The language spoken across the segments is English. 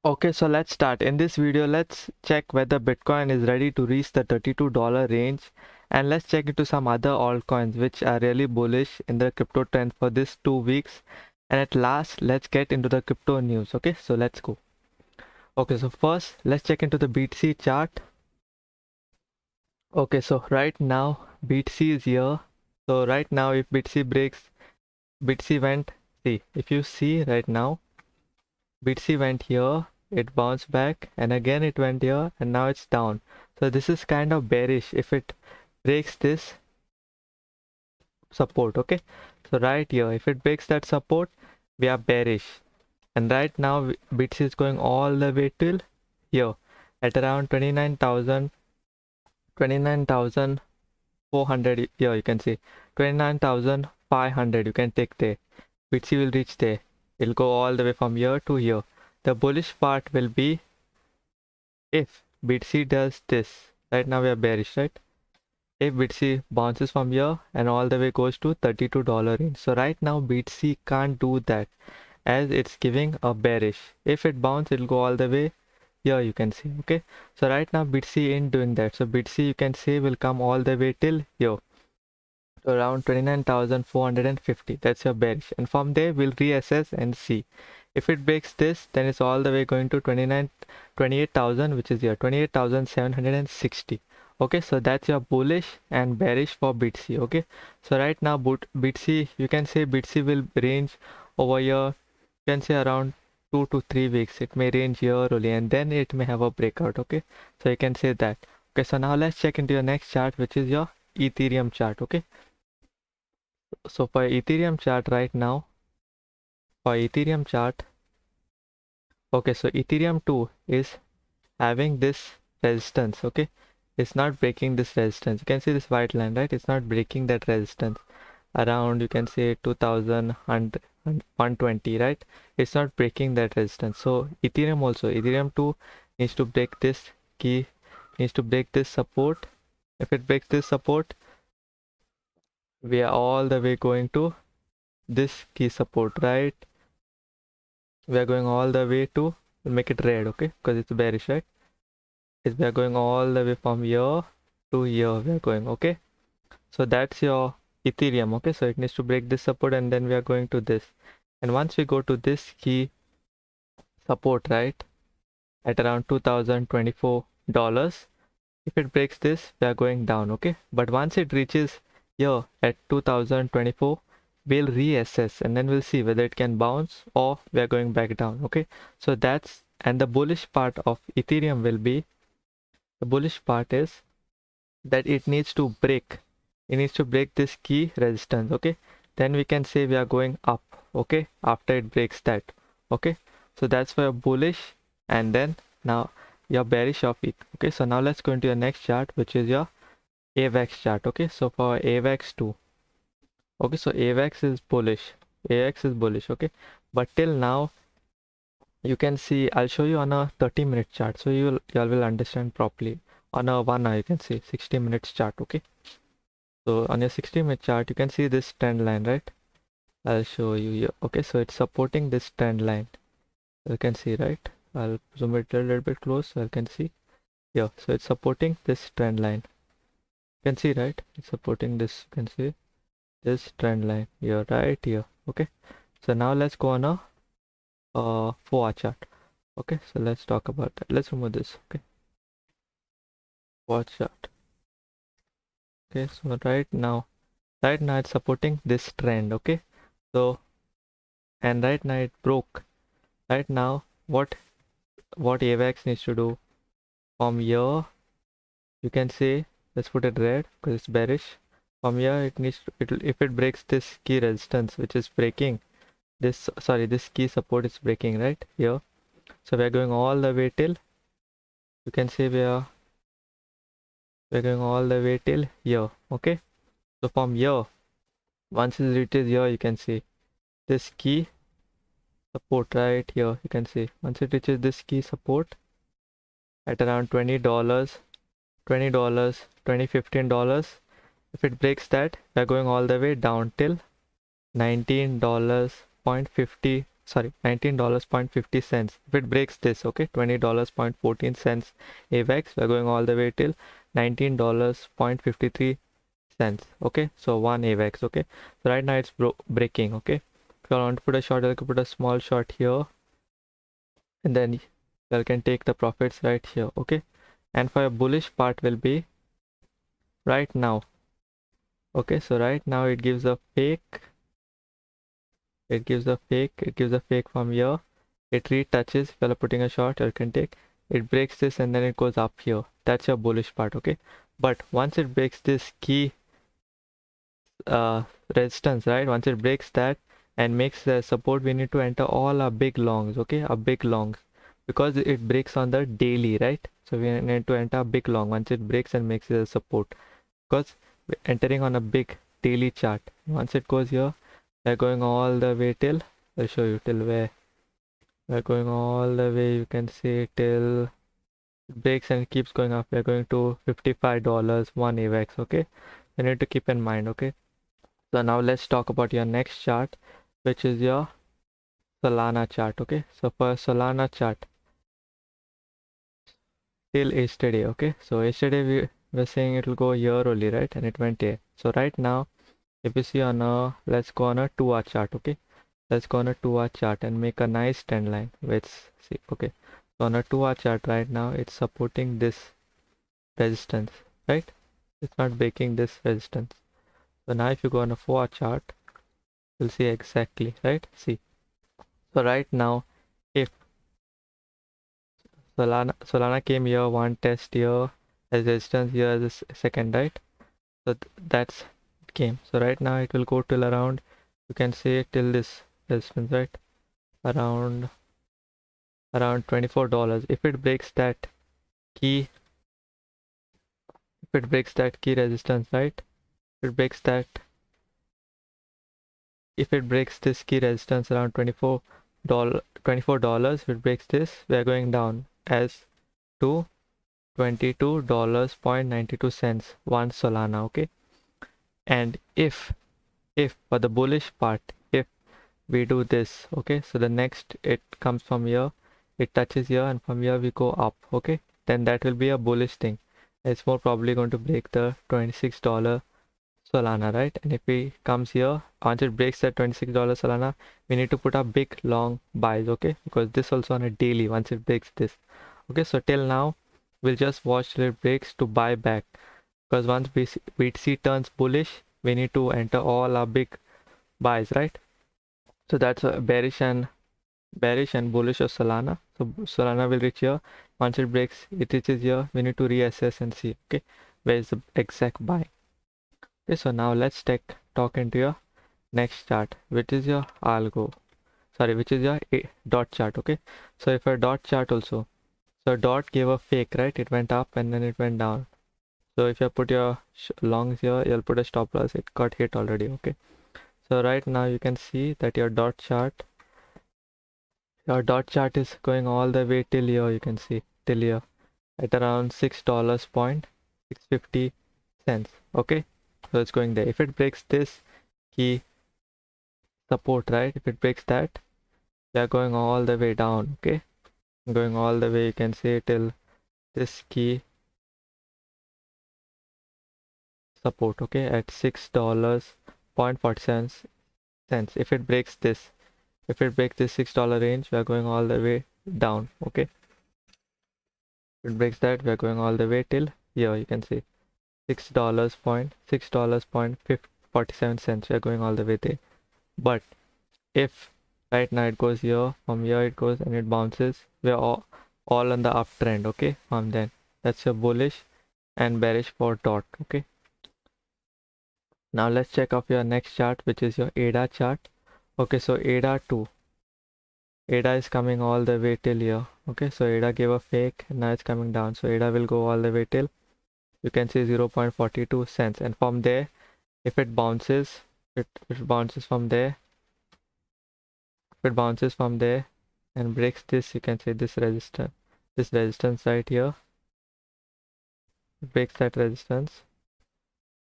Okay, so let's start. In this video, let's check whether Bitcoin is ready to reach the $32 range, and let's check into some other altcoins which are really bullish in the crypto trend for this 2 weeks. And at last, let's get into the crypto news. Okay, so let's go. Okay, so first, let's check into the BTC chart. Okay, so right now, BTC is here. So right now, if BTC breaks, BTC went, see, if you see right now, BTC went here, it bounced back, and again it went here, and now it's down. So this is kind of bearish if it breaks this support. Okay, so right here, if it breaks that support, we are bearish. And right now BTC is going all the way till here at around 29,400. Here you can see 29,500. You can take there. BTC will reach there. It'll go all the way from here to here. The bullish part will be if BTC does this. Right now we are bearish, right? If BTC bounces from here and all the way goes to $32 range. So right now BTC can't do that as it's giving a bearish. If it bounces, it'll go all the way here, you can see. Okay, so right now BTC ain't doing that. So BTC, you can say, will come all the way till here to around 29,450. That's your bearish, and from there we'll reassess and see. If it breaks this, then it's all the way going to 28,000, which is here 28,760. Okay, so that's your bullish and bearish for BTC. Okay, so right now BTC, you can say BTC will range over here, you can say around 2 to 3 weeks. It may range here only, and then it may have a breakout. Okay, so you can say that. Okay, so now let's check into your next chart, which is your Ethereum chart. Okay, so for Ethereum chart right now, okay, so Ethereum 2 is having this resistance. Okay, it's not breaking this resistance. You can see this white line, right? It's not breaking that resistance around, you can say, 2120, right? It's not breaking that resistance. So Ethereum 2 needs to break this key, needs to break this support. If it breaks this support, we are all the way going to this key support, right? We are going all the way to, we'll make it red, okay, because it's bearish, right? We are going all the way from here to here. We are going, okay, so that's your Ethereum. Okay, so it needs to break this support, and then we are going to this. And once we go to this key support, right, at around $2,024, if it breaks this, we are going down. Okay, but once it reaches here at 2024, we'll reassess, and then we'll see whether it can bounce or we are going back down. Okay, so that's, and the bullish part of Ethereum will be, the bullish part is that it needs to break this key resistance. Okay, then we can say we are going up. Okay, after it breaks that. Okay, so that's for your bullish, and then now your bearish of it. Okay, so now let's go into your next chart, which is your avax chart. Okay, so for avax 2, okay, so avax is bullish. Okay, but till now you can see, I'll show you on a 30-minute chart, so y'all will understand properly. On a 1 hour, you can see 60 minutes chart. Okay, so on your 60-minute chart, you can see this trend line, right? I'll show you here. Okay, so it's supporting this trend line. You can see, right? I'll zoom it a little bit close so you can see here. So it's supporting this trend line. You can see, right? It's supporting this. You can see this trend line here, right here. Okay, so now let's go on a 4-hour chart. Okay, so let's talk about that. Let's remove this. Okay, 4-hour chart. Okay, so right now it's supporting this trend. Okay, so, and right now it broke. Right now what avax needs to do, from here, you can say, let's put it red because it's bearish. From here it needs to, if it breaks this key resistance, which is breaking this, sorry, this key support is breaking right here, so we're going all the way till, you can say, we're going all the way till here. Okay, so from here, once it reaches here, you can see this key support right here. You can see once it reaches this key support at around $20, $15, if it breaks that, we're going all the way down till $19.50. sorry, $19.50. If it breaks this, okay, $20.14 avax, we're going all the way till $19.53. Okay, so one avax. Okay, so right now it's breaking. Okay, if you want to put a short, you can put a small short here, and then you can take the profits right here. Okay, and for your bullish part will be right now. Okay, so right now it gives a fake, it gives a fake from here. It retouches. If you're putting a short, you can take, it breaks this and then it goes up here. That's your bullish part. Okay, but once it breaks this key uh, resistance, right, once it breaks that and makes the support, we need to enter all our big longs. Okay, a big longs, because it breaks on the daily, right? So we need to enter a big long once it breaks and makes it a support, because we're entering on a big daily chart. Once it goes here, we're going all the way till, I'll show you till where we're going all the way, you can see, till it breaks and it keeps going up. We're going to $55 one avax. Okay, you need to keep in mind. Okay, so now let's talk about your next chart, which is your Solana chart. Okay, so for Solana chart till yesterday. Okay, so yesterday we were saying it will go here only, right? And it went here. So right now, if you see on a, let's go on a 2-hour chart. Okay, let's go on a 2-hour chart and make a nice trend line. Let's see. Okay, so on a 2-hour chart right now, it's supporting this resistance, right? It's not breaking this resistance. So now if you go on a 4-hour chart, you'll see exactly, right? See, so right now, if Solana came here, one test here as resistance, here as a second, right? So that's it came. So right now it will go till around, you can say till this resistance, right? Around $24. If it breaks that key, if it breaks that key resistance, right? If it breaks that, if it breaks this key resistance around $24, if it breaks this, we are going down as to $22.92 one Solana. Okay, and if for the bullish part, if we do this, okay, so the next it comes from here, it touches here, and from here we go up. Okay, then that will be a bullish thing. It's more probably going to break the $26 Solana, right? And if it comes here, once it breaks that $26 Solana, we need to put up big long buys. Okay, because this also on a daily, once it breaks this. Okay, so till now we'll just watch till it breaks to buy back, because once BTC turns bullish, we need to enter all our big buys, right? So that's a bearish and bullish of Solana. So Solana will reach here. Once it breaks, it reaches here, we need to reassess and see, okay, where is the exact buy. Okay, so now let's talk into your next chart, which is your algo, sorry, which is your dot chart. Okay, so if a dot chart also, so dot gave a fake, right? It went up and then it went down. So if you put your longs here, you'll put a stop loss. It got hit already. Okay, so right now you can see that your dot chart is going all the way till here. You can see till here at around $6.650. Okay, so it's going there. If it breaks this key support, right, if it breaks that, we are going all the way down. Okay, going all the way, you can see, till this key support. Okay, at $6.47. If it breaks this, $6 range, we are going all the way down. Okay, if it breaks that, we are going all the way till here. You can see $6.47. We are going all the way there. But if right now it goes here, from here it goes and it bounces, we are all on the uptrend. Okay, from then that's your bullish and bearish for dot. Okay, now let's check off your next chart, which is your ADA chart. Okay, so ADA is coming all the way till here. Okay, so ADA gave a fake, now it's coming down. So ADA will go all the way till, you can see, 0.42 cents, and from there, if it bounces, it bounces from there. If it bounces from there and breaks this, you can see this resistance right here. It breaks that resistance.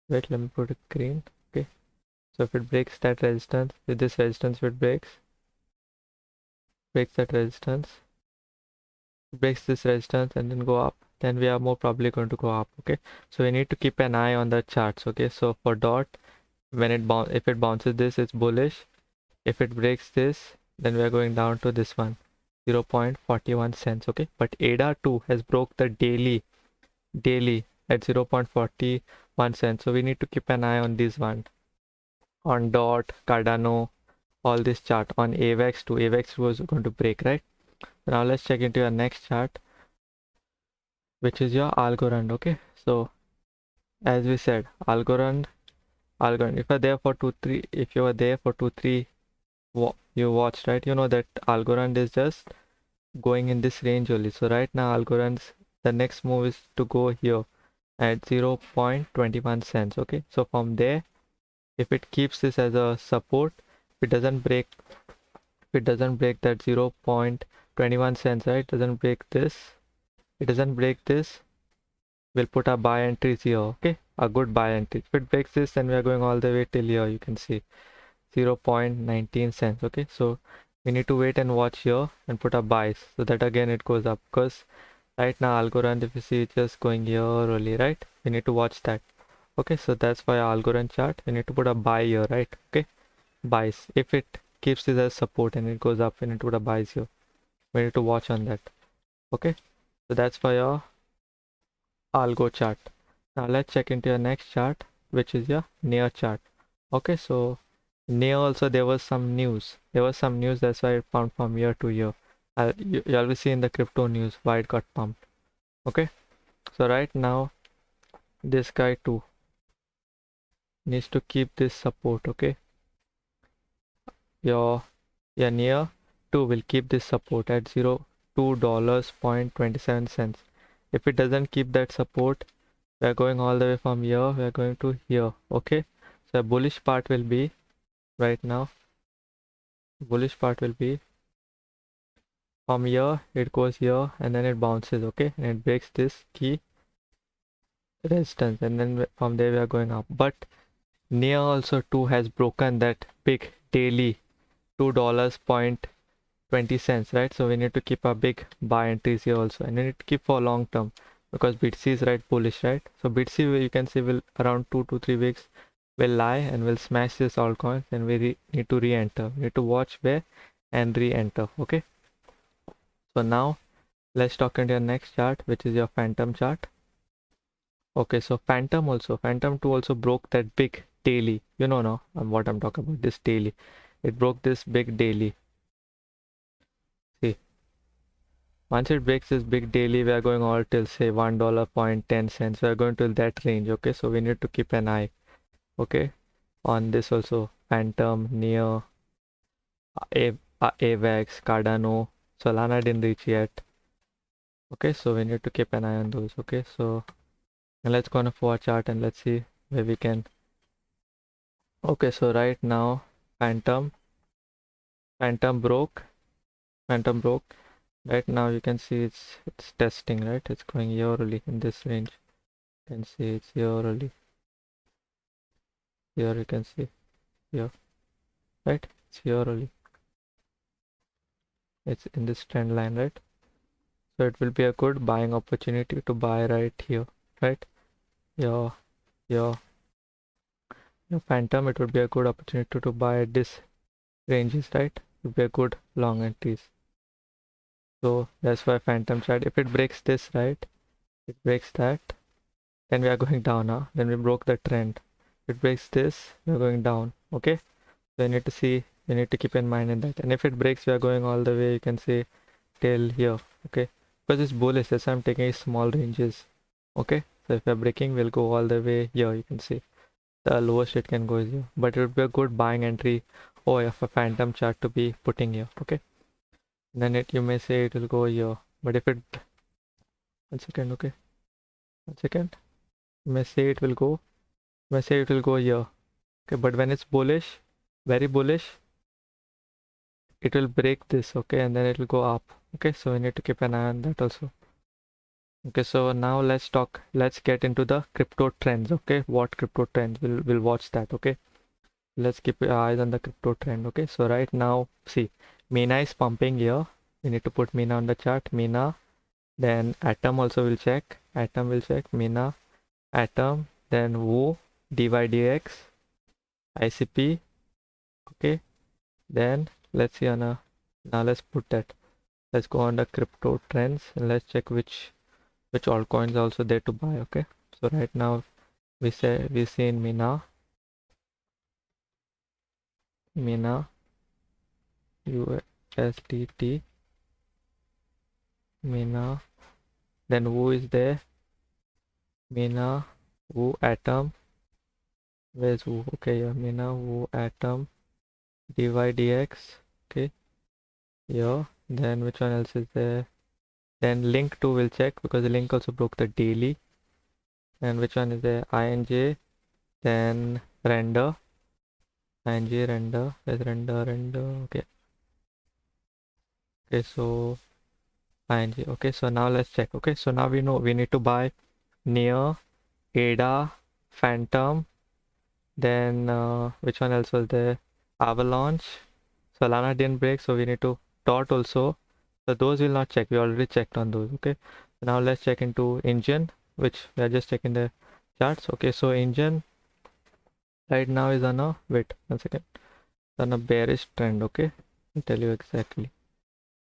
Wait, let me put it green. Okay, so if it breaks that resistance, with this resistance, if it breaks, breaks that resistance, breaks this resistance and then go up, then we are more probably going to go up. Okay, so we need to keep an eye on the charts. Okay, so for dot, when if it bounces this, it's bullish. If it breaks this, then we are going down to this one, 0.41 cents. Okay, but ADA2 has broke the daily at 0.41 cents, so we need to keep an eye on this one, on dot, Cardano, all this chart. On avax too, avax was going to break, right? Now let's check into your next chart, which is your algorand. Okay, so as we said, algorand, if you're there for 2-3, if you were there for 2-3, you watched, right? You know that algorand is just going in this range only. So right now algorand's, the next move is to go here at 0.21 cents. Okay, so from there, if it keeps this as a support, if it doesn't break that 0.21 cents, right? It doesn't break this, we'll put our buy entries here. Okay, a good buy entry. If it breaks this, then we are going all the way till here. You can see 0.19 cents. Okay, so we need to wait and watch here and put our buys, so that again it goes up, because right now Algorand, if you see, it's just going here only, right? We need to watch that. Okay, so that's why Algorand chart, we need to put a buy here, right? Okay, buys. If it keeps this as support and it goes up, we need to put a buys here. We need to watch on that. Okay, so that's for your algo chart. Now let's check into your next chart, which is your near chart. Okay, so near also there was some news. That's why it pumped from year to year. You will see in the crypto news why it got pumped. Okay, so right now this guy too needs to keep this support. Okay, your near 2 will keep this support at $2.27. If it doesn't keep that support, we are going all the way from here, we are going to here. Okay, so a bullish part will be right now, from here, it goes here and then it bounces. Okay, and it breaks this key resistance, and then from there we are going up. But near also too has broken that big daily $2.20, right? So we need to keep a big buy entries here also, and we need to keep for long term, because BTC is right bullish, right? So BTC, you can see, will around 2 to 3 weeks will lie and will smash this altcoin, and we need to re-enter. We need to watch where and re-enter. Okay, so now let's talk into your next chart, which is your phantom chart. Okay, so phantom 2 also broke that big daily. You know now what I'm talking about, this daily. It broke this big daily. See, once it breaks this big daily, we are going all till say $1.10. We are going till that range. Okay, so we need to keep an eye, okay, on this also. Phantom, near, avax, Cardano, Solana didn't reach yet. Okay, so we need to keep an eye on those. Okay, so let's go on a 4 chart and let's see where we can. Okay, so right now phantom broke. Right now you can see it's testing, right? It's going here early in this range. You can see it's here early. Here you can see here, right? It's here early. It's in this trend line, right? So it will be a good buying opportunity to buy right here, right? Your phantom, it would be a good opportunity to buy at this ranges, right? It would be a good long entries. So that's why phantom chart, if it breaks this, right, it breaks that, then we are going down. Then we broke the trend. If it breaks this, we are going down. Okay, so you need to see, you need to keep in mind in that. And if it breaks, we are going all the way, you can see, till here. Okay, because it's bullish, that's why I'm taking small ranges. Okay, so if we are breaking, we'll go all the way here. You can see the lowest it can go is here, but it would be a good buying entry or a phantom chart to be putting here. Okay, then you may say it will go here, but if it, 1 second, okay, 1 second, you may say it will go here. Okay, but when it's bullish, very bullish, it will break this. Okay, and then it will go up. Okay, so we need to keep an eye on that also. Okay, so now let's get into the crypto trends. Okay, what crypto trends, we'll watch that. Okay, let's keep our eyes on the crypto trend. Okay, so right now, see, Mina is pumping here. We need to put Mina on the chart. Mina. Then Atom also will check. Atom will check. Mina. Atom. Then 𝗚. 𝗧𝗶𝗺𝗀𝗃𝗀. ICP. Okay. Then let's see on a. Now let's put that. Let's go on the crypto trends and let's check which altcoins are also there to buy. Okay. So right now we see in Mina. USDT. Mina. Then 𝗚 is there. Mina. 𝗚. Atom. Where's 𝗚? Okay, yeah. Mina. 𝗚. Atom. 𝗧𝗶𝗺𝗃𝗀. Okay. Yeah. Then which one else is there? Then link 2 will check because the link also broke the daily. And which one is there? INJ. Then render. INJ render. There's render. Okay. Okay, so INJ. Okay, so now let's check. Okay, so now we know we need to buy near, ADA, Phantom. Then which one else was there? Avalanche. Solana didn't break, so we need to dot also. So those will not check. We already checked on those. Okay. So now let's check into engine, which we are just checking the charts. Okay. So engine right now is on a wait 1 second. On a bearish trend. Okay. I'll tell you exactly.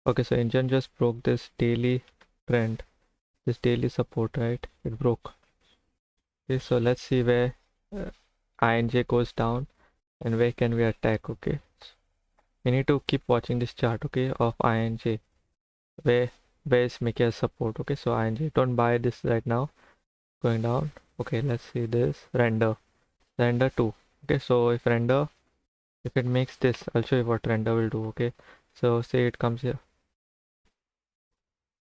Okay. So engine just broke this daily trend, this daily support. Right? It broke. Okay. So let's see where INJ goes down and where can we attack. Okay. We need to keep watching this chart. Okay, of INJ. Where is making a support. Okay, so INJ, don't buy this right now, going down. Okay, let's see this render 2. Okay, so if it makes this, I'll show you what render will do. Okay, so say it comes here.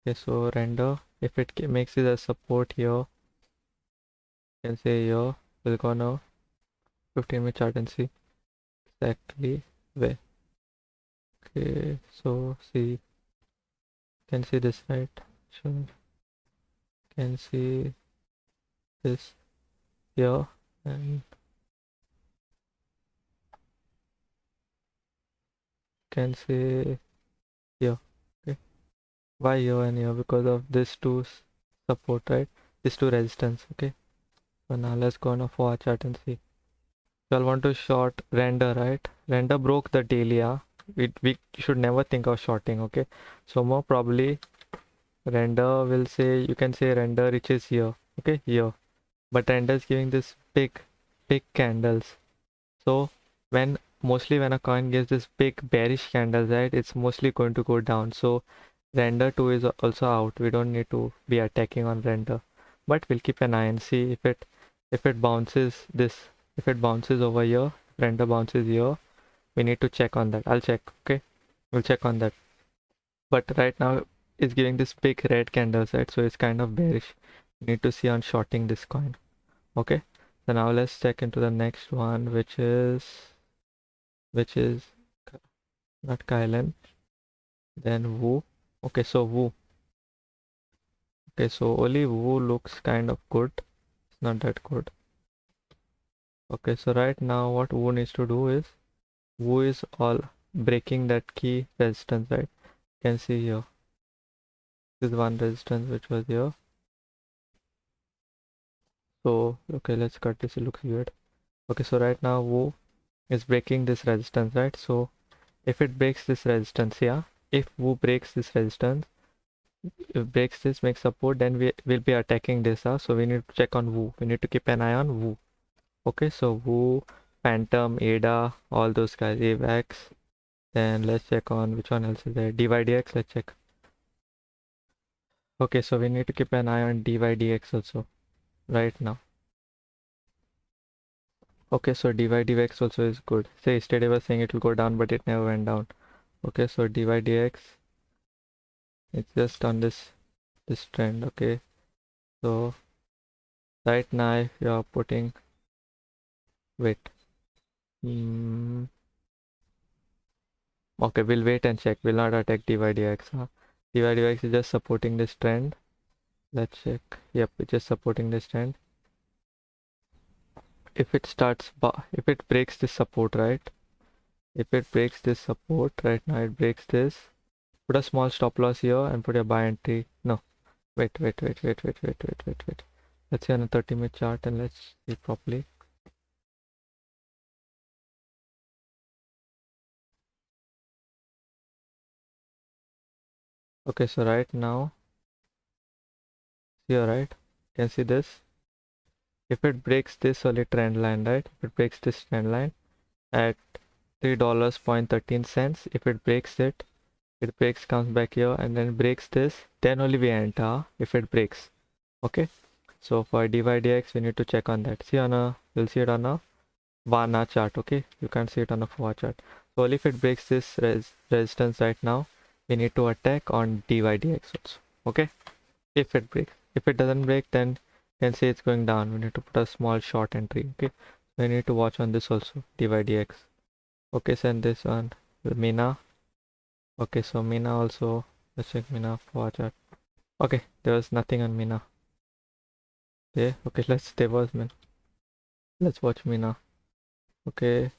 Okay, so render, if it makes it a support here, you can say here, we'll go now 15-minute chart and see exactly where. Okay, so see, can see this, right? Sure, can see this here and can see here. Okay, why here and here? Because of this two support, right? These two resistance. Okay, so now let's go on a 4 chart and see. So I'll want to short render, right? Render broke the daily. We should never think of shorting. Okay, so more probably render will say, you can say render reaches here. Okay, here, but render is giving this big candles. So mostly when a coin gives this big bearish candles, right, it's mostly going to go down. So render 2 is also out. We don't need to be attacking on render, but we'll keep an eye and see if it bounces this. If it bounces over here, render bounces here, we need to check on that. I'll check. Okay, we'll check on that. But right now it's giving this big red candles, right? So it's kind of bearish. We need to see on shorting this coin. Okay, so now let's check into the next one, which is not 𝗧𝗁, then 𝗚. Okay, so 𝗚. Okay, so only 𝗚 looks kind of good. It's not that good. Okay, so right now what 𝗚 needs to do is, 𝗚 is all breaking that key resistance, right? You can see here. This is one resistance which was here. So okay, let's cut this. It looks weird. Okay, so right now 𝗚 is breaking this resistance, right? So if it breaks this resistance, yeah, if 𝗚 breaks this resistance, if breaks this, makes support, then we will be attacking this. So we need to check on 𝗚. We need to keep an eye on 𝗚. Okay, so 𝗚, Phantom, ADA, all those guys, avax. Then let's check on which one else is there. 𝗧𝗶𝗺𝗃𝗀𝗃. Let's check. Okay, so we need to keep an eye on 𝗧𝗶𝗃𝗃 also right now. Okay, so 𝗧𝗶𝗃𝗃 also is good. Say yesterday was saying it will go down, but it never went down. Okay, so 𝗧𝗶𝗃𝗃, it's just on this trend. Okay, so right now if you are putting, wait, okay, we'll wait and check. We'll not attack 𝗧𝗶𝗃𝗃. 𝗧𝗶𝗃𝗃 is just supporting this trend. Let's check. Yep, it's just supporting this trend. If it starts, if it breaks this support, right, If it breaks this support, right now it breaks this, put a small stop loss here and put your buy entry. No, wait. Let's see on a 30-minute chart and let's see properly. Okay, so right now, here, right, you can see this. If it breaks this only trend line, right, if it breaks this trend line at $3.13, if it breaks it, it breaks, comes back here and then breaks this, then only we enter if it breaks. Okay, so for 𝗧𝗫𝗺 we need to check on that. See on a, you'll see it on a VANA chart. Okay, you can't see it on a FOA chart. So only if it breaks this resistance right now, we need to attack on 𝗧𝗫𝗺 also. Okay, if it breaks. If it doesn't break, then you can say it's going down. We need to put a small short entry. Okay, so we need to watch on this also, 𝗧𝗫𝗺. Okay, send this on the Mina. Okay, so Mina also, let's check Mina for chart. Okay, there was nothing on Mina. Yeah, okay, there was Mina. Let's watch Mina. Okay.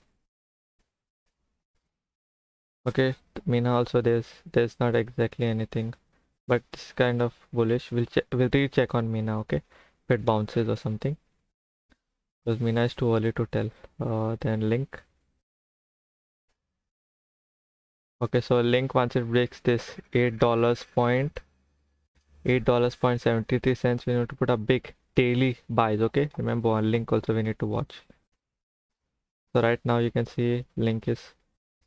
Okay, Mina also there's not exactly anything, but it's kind of bullish. We'll recheck on Mina, okay? If it bounces or something. Because Mina is too early to tell. Then Link. Okay, so Link, once it breaks this $8.73, we need to put a big daily buys, okay? Remember on Link also we need to watch. So right now you can see Link is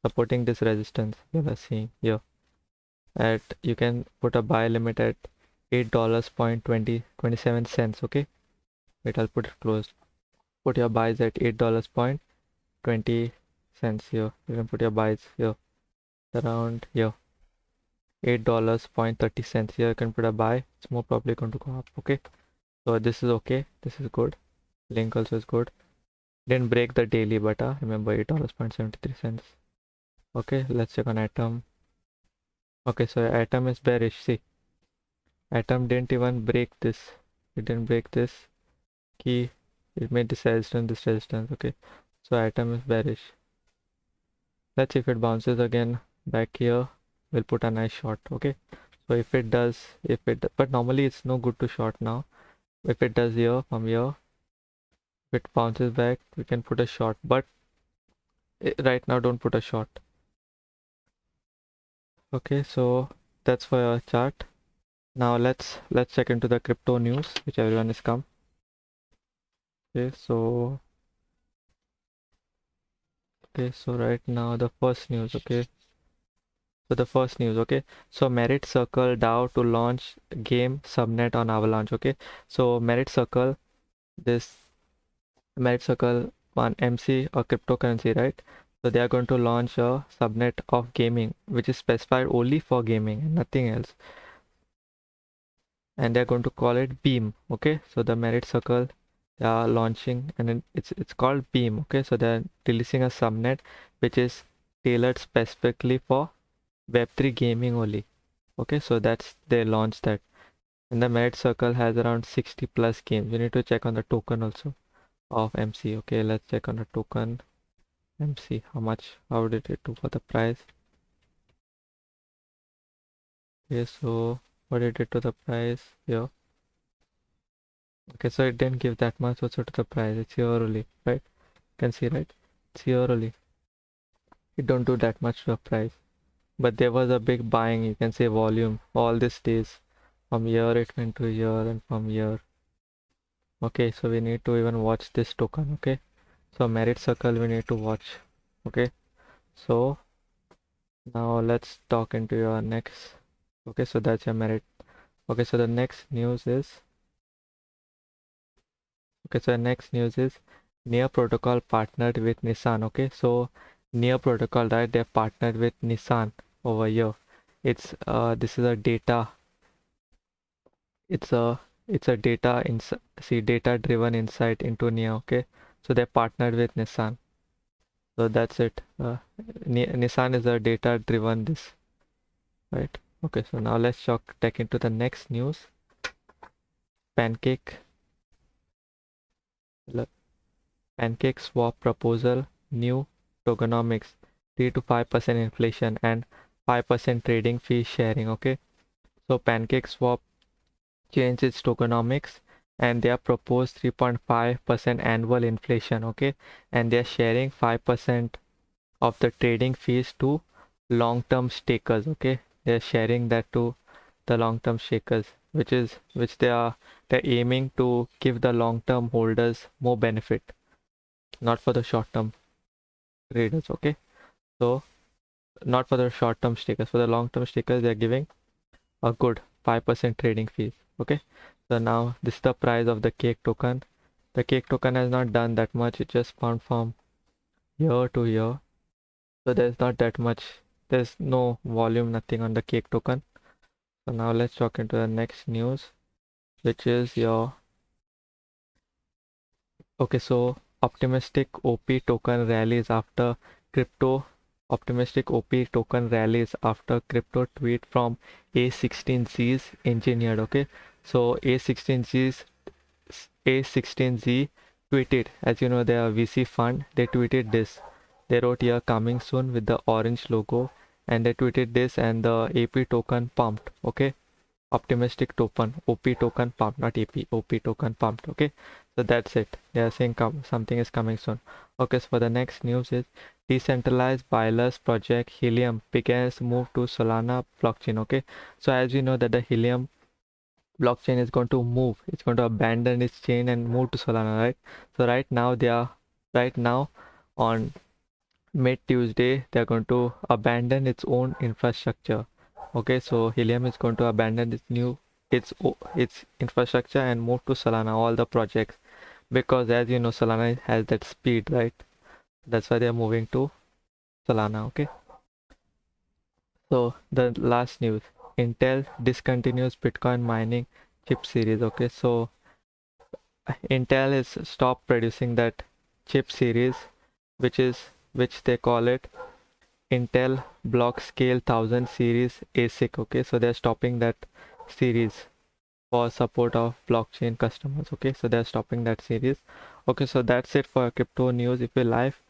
supporting this resistance you are seeing here. You can put a buy limit at $8.27, okay? Wait, I'll put it closed. Put your buys at $8.20 here. You can put your buys here, around here. $8.30 here. You can put a buy. It's more probably going to go up, okay? So this is okay. This is good. Link also is good. Didn't break the daily, but remember $8.73. Okay, let's check on Atom. Okay, so Atom is bearish. See, Atom didn't even break this. It didn't break this key. It made this resistance. Okay, so Atom is bearish. Let's see if it bounces again back here. We'll put a nice short. Okay, so if it does, but normally it's no good to short now. If it does here, from here, if it bounces back, we can put a short, but right now don't put a short. Okay, so that's for your chart. Now let's check into the crypto news, which everyone is come. Okay, so right now the first news. Okay, so the first news. Okay, so Merit Circle DAO to launch game subnet on Avalanche. Okay, so Merit Circle, this Merit Circle one MC or cryptocurrency, right? So they are going to launch a subnet of gaming, which is specified only for gaming and nothing else. And they're going to call it Beam. Okay, so the Merit Circle, they are launching, and it's called Beam. Okay, so they're releasing a subnet which is tailored specifically for Web3 gaming only. Okay, so they launched that. And the Merit Circle has around 60 plus games. You need to check on the token also of MC. Okay, let's check on the token MC. How did it do for the price? Okay, so what did it do to the price here? Okay, so it didn't give that much also to the price. It's here only, right? You can see, right? It's here only. It don't do that much to the price. But there was a big buying, you can say volume, all these days. From here it went to here and from here. Okay, so we need to even watch this token, okay? So Merit Circle we need to watch. Okay, so now let's talk into your next. Okay, so that's your Merit. Okay, so the next news is Near Protocol partnered with Nissan. Okay, so Near Protocol, right, they partnered with Nissan over here. It's this is a data. It's a data driven insight into Near. Okay, so they partnered with Nissan. So that's it. Nissan is a data driven this, right? Okay, so now let's take into the next news. Pancake Pancake swap proposal, new tokenomics. 3 to 5% inflation and 5% trading fee sharing. Okay, so PancakeSwap changed its tokenomics and they are proposed 3.5% annual inflation. Okay, and they are sharing 5% of the trading fees to long-term stakers. Okay, they're sharing that to the long-term stakers, which they're aiming to give the long-term holders more benefit, not for the short-term traders. Okay, so not for the short-term stakers, for the long-term stakers they're giving a good 5% trading fees. Okay, so now this is the price of the cake token. The cake token has not done that much, it just found from year to year, so there's not that much, there's no volume, nothing on the cake token. So now let's talk into the next news, which is your okay. So crypto optimistic OP token rallies after crypto tweet from A16Z's engineered. Okay, so A16Z tweeted, as you know, they are VC fund. They tweeted this. They wrote here coming soon with the orange logo, and they tweeted this, and the AP token pumped. Okay, optimistic token, OP token pumped, not AP, OP token pumped. Okay, so that's it. They are saying something is coming soon. Okay, so for the next news is decentralized 𝗶𝗺𝗀 project Helium begins move to Solana blockchain. Okay, so as we know that the Helium blockchain is going to move, it's going to abandon its chain and move to Solana, right? So right now on mid Tuesday they're going to abandon its own infrastructure. Okay, so Helium is going to abandon its infrastructure and move to Solana, all the projects, because as you know Solana has that speed, right? That's why they're moving to Solana. Okay, so the last news, Intel discontinues Bitcoin mining chip series. Okay, so Intel is stopped producing that chip series, which they call it Intel Block Scale 1000 series ASIC. Okay, so they're stopping that series for support of blockchain customers. Okay, so they're stopping that series. Okay, so that's it for crypto news. If you live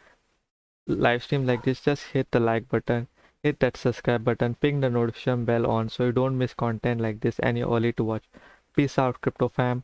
stream like this, just hit the like button, hit that subscribe button, ping the notification bell on so you don't miss content like this and you're early to watch. Peace out, crypto fam.